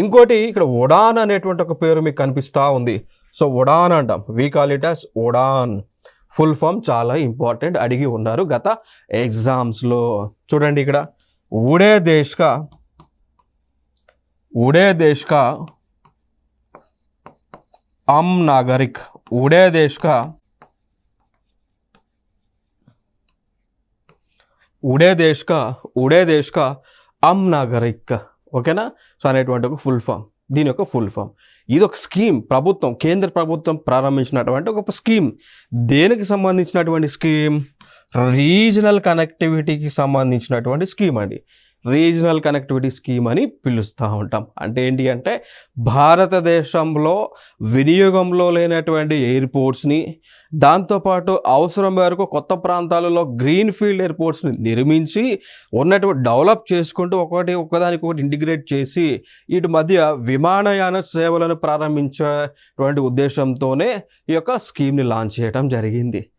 ఇంకోటి ఇక్కడ ఉడాన్ అనేటువంటి ఒక పేరు మీకు కనిపిస్తూ ఉంది. సో ఉడాన్ అంటాం, we call it as Udan. Full form చాలా ఇంపార్టెంట్, అడిగి ఉన్నారు గత ఎగ్జామ్స్లో. చూడండి ఇక్కడ ఉడే దేశ్ కా आम नागरिक, उड़े देश का అమ్ నాగరిక్. ఓకేనా? సో అనేటువంటి ఒక ఫుల్ ఫామ్, దీని యొక్క ఫుల్ ఫామ్. ఇది ఒక స్కీమ్, ప్రభుత్వం, కేంద్ర ప్రభుత్వం ప్రారంభించినటువంటి ఒక స్కీమ్. దేనికి సంబంధించినటువంటి స్కీమ్? రీజనల్ కనెక్టివిటీకి సంబంధించినటువంటి స్కీమ్ అండి. రీజనల్ కనెక్టివిటీ స్కీమ్ అని పిలుస్తూ ఉంటాం. అంటే ఏంటి అంటే భారతదేశంలో వినియోగంలో లేనటువంటి ఎయిర్పోర్ట్స్ని, దాంతోపాటు అవసరం మేరకు కొత్త ప్రాంతాలలో గ్రీన్ ఫీల్డ్ ఎయిర్పోర్ట్స్ని నిర్మించి ఉన్నటువంటి డెవలప్ చేసుకుంటూ ఒకదానికొకటి ఇంటిగ్రేట్ చేసి వీటి మధ్య విమానయాన సేవలను ప్రారంభించేటువంటి ఉద్దేశంతోనే ఈ యొక్క స్కీమ్ని లాంచ్ చేయడం జరిగింది.